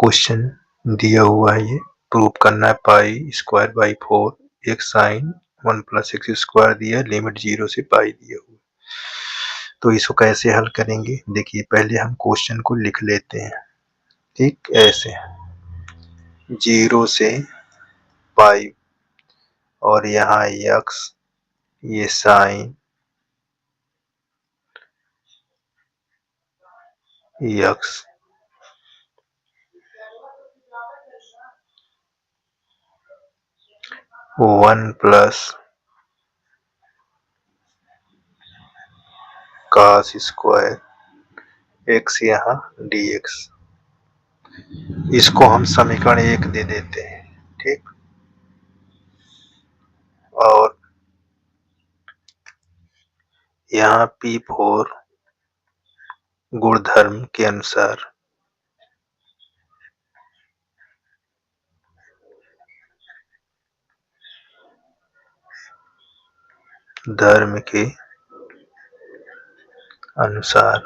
Question दिया हुआ है, ये प्रूव करना है पाई स्क्वायर बाई 4 एक साइन 1 प्लस एक्स स्क्वायर दिया है, लिमिट 0 से पाई दिया हुआ। तो इसको कैसे हल करेंगे, देखिए पहले हम क्वेश्चन को लिख लेते हैं। ठीक, ऐसे 0 से पाई और यहाँ एक्स, ये sign x, 1 plus cos square x यहाँ dx। इसको हम समीकरण 1 दे देते हैं। ठीक, और यहाँ P4 गुणधर्म के अनुसार धर्म के अनुसार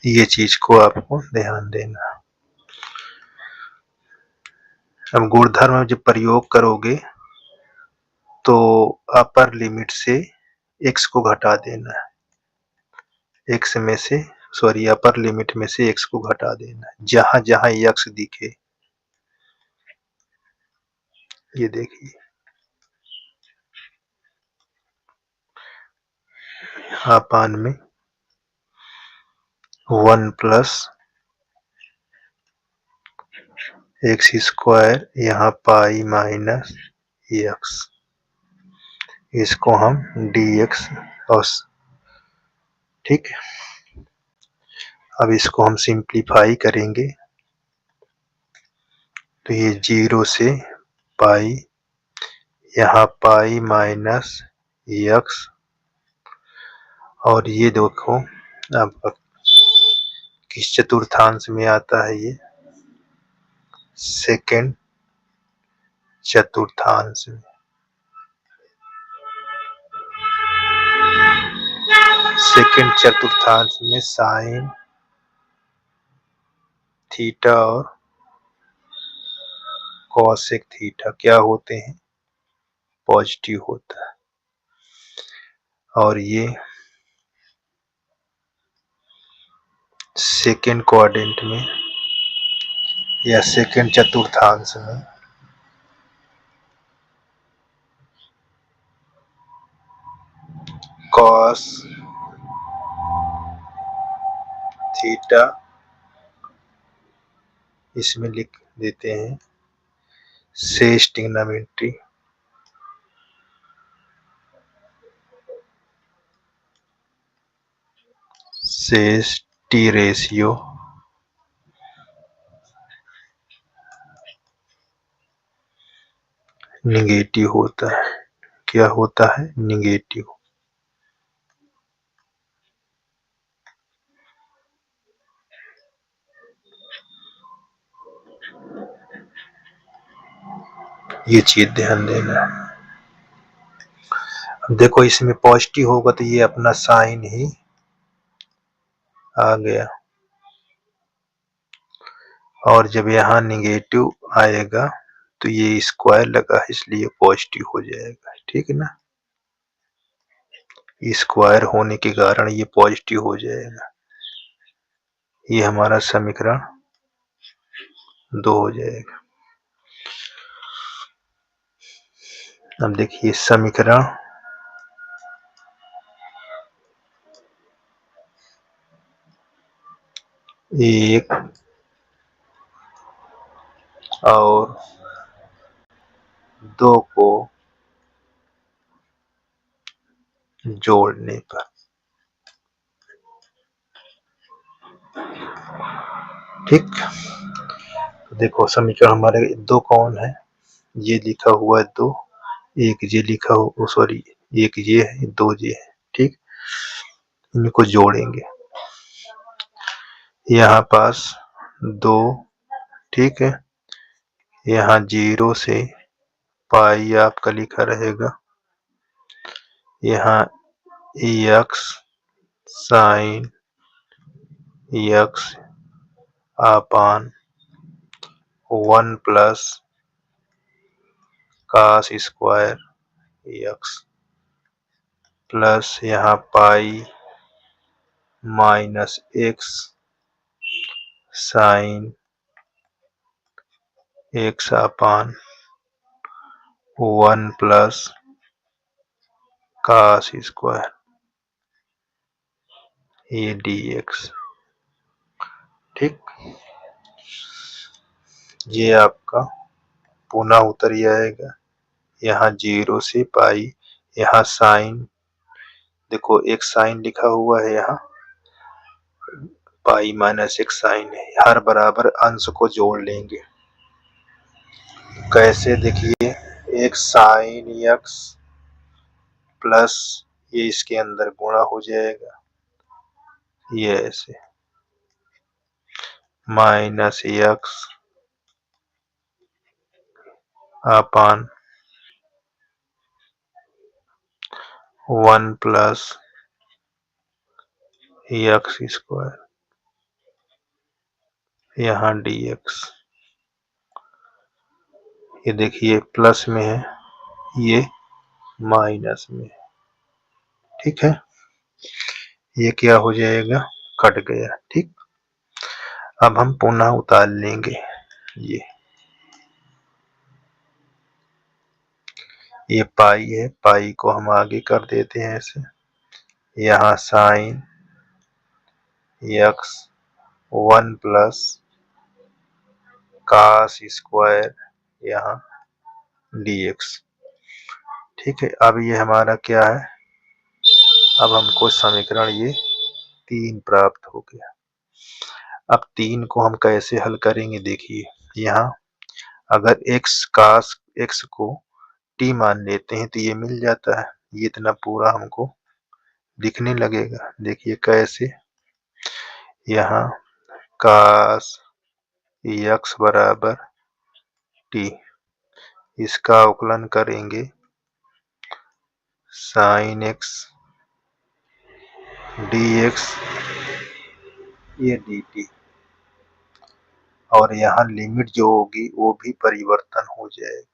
ये चीज को आपको ध्यान देना। अब गुणधर्म जब प्रयोग करोगे तो अपर लिमिट से x को घटा देना है, x में से सॉरी अपर लिमिट में से x को घटा देना है, जहां जहां x दिखे। ये देखिए अपान में 1 प्लस एक्स स्क्वायर यहाँ पाई माइनस एक्स, इसको हम dx और ठीक है। अब इसको हम सिंप्लीफाई करेंगे तो ये 0 से पाई, यहाँ पाई माइनस एक्स, और ये देखो अब किस चतुर्थांश में आता है, ये सेकंड चतुर्थांश में। सेकंड चतुर्थांश में साइन थीटा और कॉसेक थीटा क्या होते हैं, पॉजिटिव होता है। और ये सेकंड क्वाड्रेंट में या सेकंड चतुर्थांश में कॉस थीटा इसमें लिख देते हैं, शेष ट्रिग्नोमेट्री शेष टी रेशियो निगेटिव होता है। क्या होता है, निगेटिव। ये चीज ध्यान देना। देखो इसमें पॉजिटिव होगा तो ये अपना साइन ही आ गया, और जब यहाँ निगेटिव आएगा तो ये स्क्वायर लगा है इसलिए पॉजिटिव हो जाएगा। ठीक है ना, स्क्वायर होने के कारण ये पॉजिटिव हो जाएगा। ये हमारा समीकरण 2 हो जाएगा। अब देखिए समीकरण 1 और 2 को जोड़ने पर, ठीक, तो देखो समीकरण हमारे 2 कौन है, ये लिखा हुआ है 2, एक ये लिखा हो सॉरी एक ये है, 2 ये है। ठीक, इनको जोड़ेंगे, यहाँ पास 2, ठीक है, यहाँ 0 से पाई आपका लिखा रहेगा, यहाँ x sine x upon 1 plus cos square x plus यहाँ pi minus x sine x upon 1 plus cos square ये dx। ठीक, ये आपका पुनः उतर जाएगा। यहाँ 0 से पाई, यहाँ साइन देखो एक साइन लिखा हुआ है, यहाँ पाई माइनस एक साइन है, हर बराबर अंश को जोड़ लेंगे। कैसे देखिए, एक साइन एक्स प्लस ये इसके अंदर गुणा हो जाएगा, ये ऐसे minus x upon 1 plus x square यहाँ dx। ये देखिए प्लस में है, ये माइनस में है। ठीक है, ये क्या हो जाएगा, कट गया। ठीक, अब हम पुनः उतार लेंगे। ये पाई है, पाई को हम आगे कर देते हैं ऐसे, यहाँ sine x 1 plus cos square यहाँ dx। ठीक है, अब ये हमारा क्या है, अब हमको समीकरण ये 3 प्राप्त हो गया। अब 3 को हम कैसे हल करेंगे, देखिए यहाँ अगर x कास x को t मान लेते हैं तो ये मिल जाता है, ये इतना पूरा हमको दिखने लगेगा। देखिए कैसे, यहाँ कास x बराबर t, इसका अवकलन करेंगे साइन x dx ये dt, और यहाँ लिमिट जो होगी वो भी परिवर्तन हो जाएगी।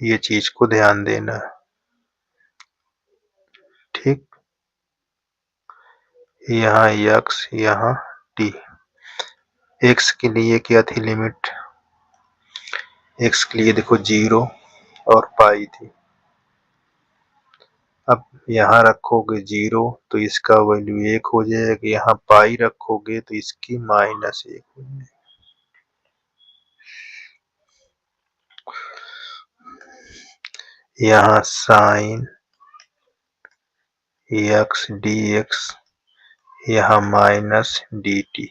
ये चीज को ध्यान देना। ठीक, यहाँ x यहाँ t, x के लिए क्या थी लिमिट, x के लिए देखो 0 और पाई थी। अब यहाँ रखोगे 0 तो इसका वैल्यू 1 हो जाएगा, यहाँ पाई रखोगे तो इसकी माइनस 1 हो जाएगी। यहाँ साइन एक्स dx यहाँ माइनस dt।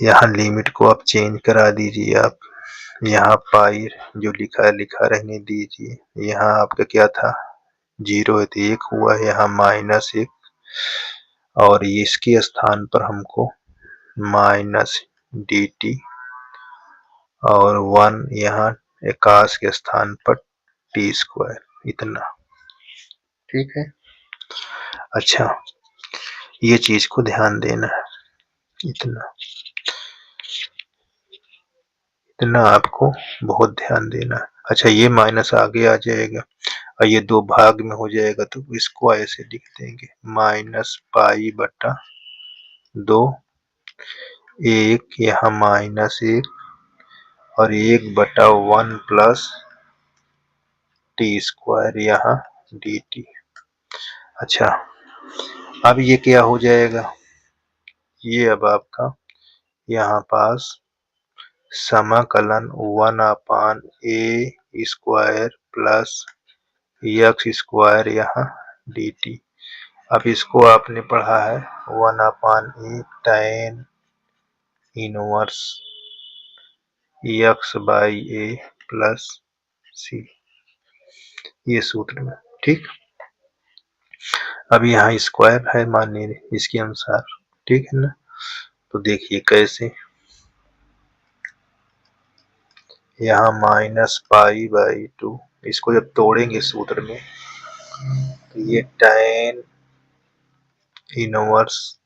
यहाँ लिमिट को आप चेंज करा दीजिए, आप यहाँ पाई जो लिखा है लिखा रहने दीजिए। यहाँ आपका क्या था, 0 है तो 1 हुआ है, यहाँ माइनस 1, और इसके स्थान पर हमको माइनस dt और 1 यहाँ कास के स्थान पर t स्क्वायर इतना। ठीक है, अच्छा ये चीज को ध्यान देना है, इतना आपको बहुत ध्यान देना है। अच्छा ये माइनस आगे आ जाएगा और ये 2 भाग में हो जाएगा, तो इसको ऐसे लिख देंगे माइनस पाई बटा 2, 1 यहाँ माइनस 1 और 1 बटा 1 प्लस टी स्क्वायर यहाँ dt। अच्छा अब ये क्या हो जाएगा, ये अब आपका यहाँ पास समाकलन 1 upon a square plus x square यहाँ dt। अब इसको आपने पढ़ा है 1 upon a tan inverse x by a plus c, ये सूत्र में। ठीक, अब यहाँ स्क्वायर है मानिए इसके अनुसार, ठीक है ना। तो देखिए कैसे, यहाँ माइनस पाई बाई 2, इसको जब तोड़ेंगे सूत्र में तो ये tan इनवर्स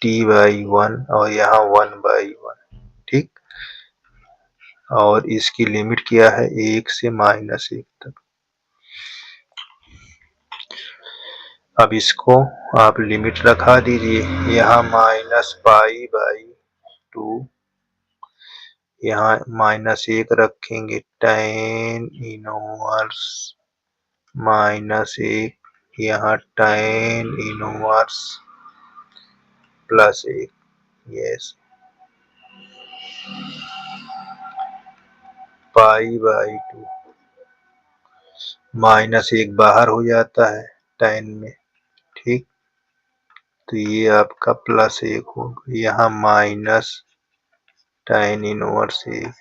t/1 और यहाँ 1/1, ठीक। और इसकी लिमिट क्या है, 1 से -1 तक। अब इसको आप लिमिट रखा दीजिए, यहाँ -π/2, यहाँ -1 रखेंगे, tan इनवर्स -1, यहाँ tan इनवर्स +1, यस, π/2, -1 बाहर हो जाता है tan में, ठीक। तो ये आपका +1 होगा, यहाँ माइनस tan इनवर्स 1,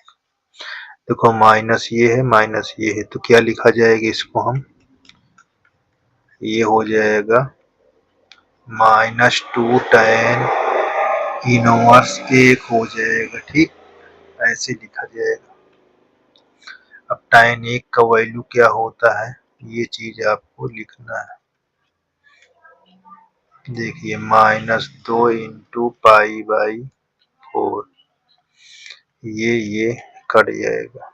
देखो माइनस ये है माइनस ये है, तो क्या लिखा जाएगा इसको हम, ये हो जाएगा -2 tan इनवर्स 1 हो जाएगा, ठीक। ऐसे लिखा जाएगा। अब tan 1 का वैल्यू क्या होता है, ये चीज आपको लिखना है। देखिए -2 × π/4, ये कट जाएगा,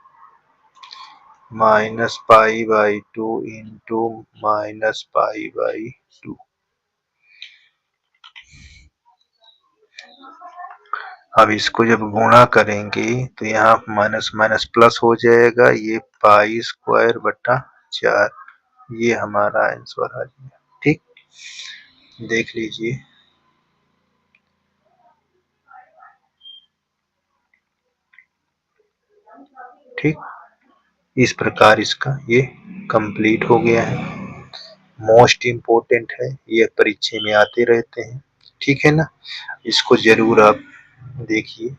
-π/2 × -π/2। अब इसको जब गुणा करेंगे तो यहाँ माइनस माइनस प्लस हो जाएगा, ये π²/4, ये हमारा आंसर आ गया, ठीक। देख लीजिए, ठीक। इस प्रकार इसका ये कंप्लीट हो गया है। मोस्ट इम्पोर्टेंट है, ये परीक्षा में आते रहते हैं, ठीक है ना। इसको जरूर आप देखिए।